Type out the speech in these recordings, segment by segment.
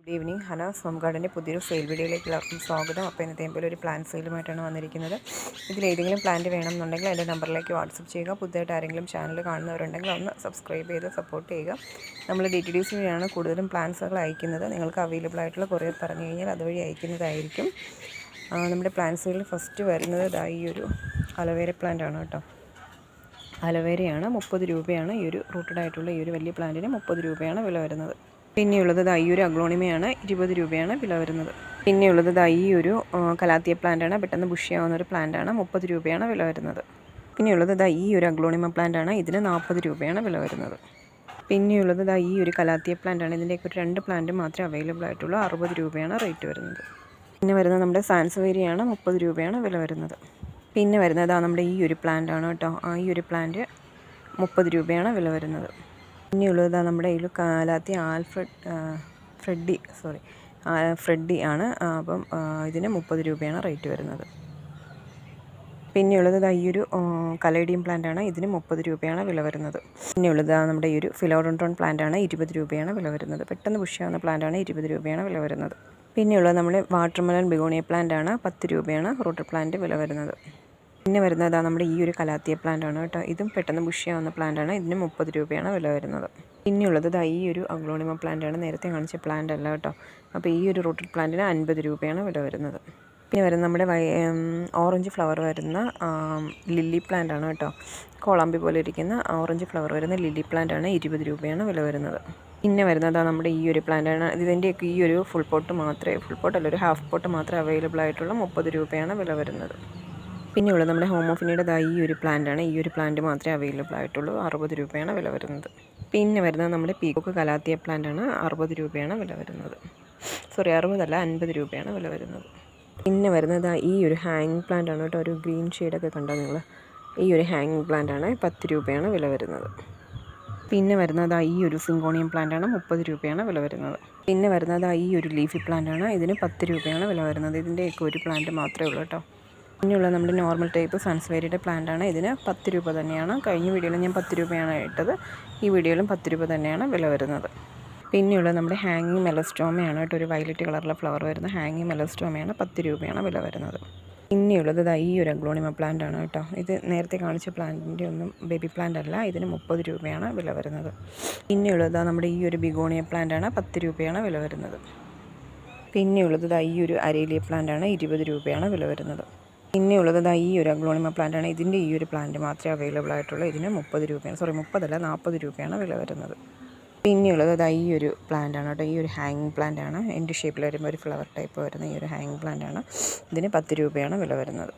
Good evening. Hanas home ഗാർഡൻ്റെ പുതിയൊരു sale വീഡിയോയിലേക്ക് എല്ലാവർക്കും സ്വാഗതം. അപ്പോൾ ഇന്നത്തെ പോലെ ഒരു പ്ലാന്റ് സെയിലുമായിട്ടാണ് വന്നിരിക്കുന്നത്. ഇതിലേതെങ്കിലും പ്ലാന്റ് വേണമെന്നുണ്ടെങ്കിൽ എൻ്റെ നമ്പറിലേക്ക് വാട്സപ്പ് ചെയ്യുക. പുതിയതായിട്ട് ആരെങ്കിലും ചാനൽ കാണുന്നവരുണ്ടെങ്കിൽ ഒന്ന് സബ്സ്ക്രൈബ് ചെയ്ത് സപ്പോർട്ട് ചെയ്യുക. നമ്മൾ DTDC വഴിയാണ് കൂടുതലും പ്ലാന്റ്സുകൾ അയക്കുന്നത്. നിങ്ങൾക്ക് അവൈലബിൾ ആയിട്ടുള്ള കൊറിയർ പറഞ്ഞു കഴിഞ്ഞാൽ അതുവഴി അയക്കുന്നതായിരിക്കും. നമ്മുടെ പ്ലാന്റ്സുകളിൽ ഫസ്റ്റ് വരുന്നത് ഈ ഒരു അലോവേര പ്ലാന്റ് ആണ് കേട്ടോ. അലോവേരയാണ്, 30 രൂപയാണ്. ഈ ഒരു റൂട്ടഡ് ആയിട്ടുള്ള ഈ ഒരു വലിയ പ്ലാന്റിന് 30 രൂപയാണ് വില വരുന്നത്. പിന്നെയുള്ളത് ഈ ഒരു അഗ്ലോണിമയാണ്, 20 രൂപയാണ് വില വരുന്നത്. പിന്നെയുള്ളത് ഈ ഒരു കലാത്തിയ പ്ലാന്റാണ്, പെട്ടെന്ന് ബുഷിയാവുന്ന ഒരു പ്ലാന്റാണ്, 30 രൂപയാണ് വില വരുന്നത്. പിന്നെയുള്ളത് ഈ ഒരു അഗ്ലോണിമ പ്ലാന്റാണ്, ഇതിന് 40 രൂപയാണ് വില വരുന്നത്. പിന്നെയുള്ളത് ഈ ഒരു കലാത്തിയ പ്ലാന്റാണ്, ഇതിൻ്റെയൊക്കെ ഒരു 2 പ്ലാന്റ് മാത്രമേ അവൈലബിൾ ആയിട്ടുള്ളൂ, 60 രൂപയാണ് റേറ്റ് വരുന്നത്. പിന്നെ വരുന്നത് നമ്മുടെ സാൻസവേരിയാണ്, 30 രൂപയാണ് വില വരുന്നത്. പിന്നെ വരുന്നത് നമ്മുടെ ഈ ഒരു പ്ലാന്റ് ആണ് കേട്ടോ. ഈ ഒരു പ്ലാന്റ് 30 രൂപയാണ് വില വരുന്നത്. പിന്നെയുള്ളത് നമ്മുടെ കയ്യിൽ കാലാത്തി ഫ്രെഡി ആണ്. അപ്പം ഇതിന് 30 രൂപയാണ് റേറ്റ് വരുന്നത്. പിന്നെയുള്ളത് ഈ ഒരു കലേഡിയം പ്ലാന്റ് ആണ്, ഇതിന് 30 രൂപയാണ് വില വരുന്നത്. പിന്നെയുള്ളത് നമ്മുടെ ഈ ഒരു ഫിലോഡോൺട്രോൺ പ്ലാന്റ് ആണ്, 20 രൂപയാണ് വില വരുന്നത്. പെട്ടെന്ന് ബുഷിയാവുന്ന പ്ലാന്റ് ആണ്, 20 രൂപയാണ് വില വരുന്നത്. പിന്നെയുള്ളത് നമ്മുടെ വാട്ടർമെലൺ ബിഗോണിയ പ്ലാന്റ് ആണ്, 10 രൂപയാണ് റൂട്ടഡ് പ്ലാന്റ് വില വരുന്നത്. പിന്നെ വരുന്നത് നമ്മുടെ ഈ ഒരു കലാത്തിയ പ്ലാന്റ് ആണ് കേട്ടോ. ഇതും പെട്ടെന്ന് ബുഷിയാവുന്ന പ്ലാന്റ് ആണ്, ഇതിന് 30 രൂപയാണ് വില വരുന്നത്. പിന്നെയുള്ളത് ഈ ഒരു അഗ്ലോണിമ പ്ലാന്റ് ആണ്, നേരത്തെ കാണിച്ച പ്ലാന്റ് അല്ല കേട്ടോ. അപ്പോൾ ഈ ഒരു റൂട്ടഡ് പ്ലാന്റിന് 50 രൂപയാണ് വില വരുന്നത്. പിന്നെ വരുന്നത് നമ്മുടെ ഓറഞ്ച് ഫ്ലവർ വരുന്ന ലില്ലി പ്ലാന്റ് ആണ് കേട്ടോ. കോളാമ്പി പോലെ ഇരിക്കുന്ന ഓറഞ്ച് ഫ്ലവർ വരുന്ന ലില്ലി പ്ലാന്റ് ആണ്, 20 രൂപയാണ് വില വരുന്നത്. പിന്നെ വരുന്നത് നമ്മുടെ ഈ ഒരു പ്ലാന്റ് ആണ്. ഇതിൻ്റെയൊക്കെ ഈ ഒരു ഫുൾ പോട്ടല്ല, ഒരു ഹാഫ് പോട്ട് മാത്രമേ അവൈലബിൾ ആയിട്ടുള്ള 30 രൂപയാണ് വില വരുന്നത്. പിന്നെയുള്ളത് നമ്മുടെ ഹോമോഫിനിയുടെ ഈ ഒരു പ്ലാന്റ് ആണ്. ഈ ഒരു പ്ലാന്റ് മാത്രമേ അവൈലബിൾ ആയിട്ടുള്ളൂ, 60 രൂപയാണ് വില വരുന്നത്. പിന്നെ വരുന്നത് നമ്മുടെ പീകോക്ക് കലാത്തിയ പ്ലാന്റ് ആണ്, 60 രൂപയാണ് വില വരുന്നത്. 60 അല്ല, 50 രൂപയാണ് വില വരുന്നത്. പിന്നെ വരുന്നത് ഈ ഒരു ഹാങ്ങിങ് പ്ലാന്റ് ആണ് കേട്ടോ. ഒരു ഗ്രീൻ ഷെയ്ഡൊക്കെ കണ്ടോ നിങ്ങൾ? ഈ ഒരു ഹാങ്ങിങ് പ്ലാന്റ് ആണ്, 10 രൂപയാണ് വില വരുന്നത്. പിന്നെ വരുന്നത് ഈ ഒരു സിങ്കോണിയം പ്ലാന്റ് ആണ്, 30 രൂപയാണ് വില വരുന്നത്. പിന്നെ വരുന്നത് ഈ ഒരു ലീഫി പ്ലാന്റ് ആണ്, ഇതിന് 10 രൂപയാണ് വില വരുന്നത്. ഇതിൻ്റെയൊക്കെ ഒരു പ്ലാന്റ് മാത്രമേ ഉള്ളൂ കേട്ടോ. പിന്നെയുള്ള നമ്മുടെ നോർമൽ ടൈപ്പ് സൺസ്വേരിയുടെ പ്ലാന്റ് ആണ്, ഇതിന് 10 രൂപ തന്നെയാണ്. കഴിഞ്ഞ വീഡിയോയിൽ ഞാൻ 10 രൂപയാണ് ഇട്ടത്, ഈ വീഡിയോയിലും 10 രൂപ തന്നെയാണ് വില വരുന്നത്. പിന്നെയുള്ളത് നമ്മുടെ ഹാങ്ങിങ് മെലസ്റ്റോമയാണ് കേട്ടോ. ഒരു വയലറ്റ് കളറിലെ ഫ്ലവർ വരുന്ന ഹാങ്ങിങ് മെലസ്റ്റോമയാണ്, 10 രൂപയാണ് വില വരുന്നത്. പിന്നെയുള്ളത് ഈ ഒരു അഗ്ലോണിമ പ്ലാന്റ് ആണ് കേട്ടോ. ഇത് നേരത്തെ കാണിച്ച പ്ലാന്റിൻ്റെ ഒന്നും ബേബി പ്ലാന്റ് അല്ല, ഇതിന് 30 രൂപയാണ് വില വരുന്നത്. പിന്നെയുള്ളത് നമ്മുടെ ഈ ഒരു ബിഗോണിയ പ്ലാന്റ് ആണ്, 10 രൂപയാണ് വില വരുന്നത്. പിന്നെയുള്ളത് ഈ ഒരു അരേലിയ പ്ലാന്റ് ആണ്, 20 രൂപയാണ് വില വരുന്നത്. പിന്നെയുള്ളത് ഈ ഒരു അഗ്ലോണിമ പ്ലാന്റ് ആണ്. ഇതിൻ്റെ ഈ ഒരു പ്ലാന്റ് മാത്രമേ അവൈലബിൾ ആയിട്ടുള്ളൂ, ഇതിന് 40 രൂപയാണ് വില വരുന്നത്. പിന്നെയുള്ളത് ഈ ഒരു പ്ലാന്റ് ആണ് കേട്ടോ. ഈ ഒരു ഹാങ്ങിങ് പ്ലാന്റ് ആണ്, എൻ്റെ ഷേപ്പിൽ വരുമ്പോൾ ഒരു ഫ്ലവർ ടൈപ്പ് വരുന്ന ഈ ഒരു ഹാങ്ങിങ് പ്ലാന്റ് ആണ്, ഇതിന് 10 രൂപയാണ് വില വരുന്നത്.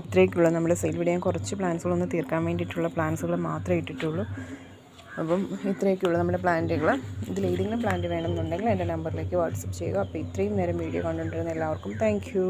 അത്രയൊക്കെയുള്ള നമ്മുടെ സെയിൽ വീഡിയോ. ഞാൻ കുറച്ച് പ്ലാന്റ്സുകളൊന്ന് തീർക്കാൻ വേണ്ടിയിട്ടുള്ള പ്ലാന്റ്സുകൾ മാത്രമേ ഇട്ടിട്ടുള്ളൂ. അപ്പം ഇത്രയൊക്കെയുള്ള നമ്മുടെ പ്ലാന്റുകൾ. ഇതിലേതെങ്കിലും പ്ലാന്റ് വേണമെന്നുണ്ടെങ്കിൽ എൻ്റെ നമ്പറിലേക്ക് വാട്സപ്പ് ചെയ്യുക. അപ്പോൾ ഇത്രയും നേരം വീഡിയോ കണ്ടുകൊണ്ടിരുന്ന എല്ലാവർക്കും താങ്ക് യു.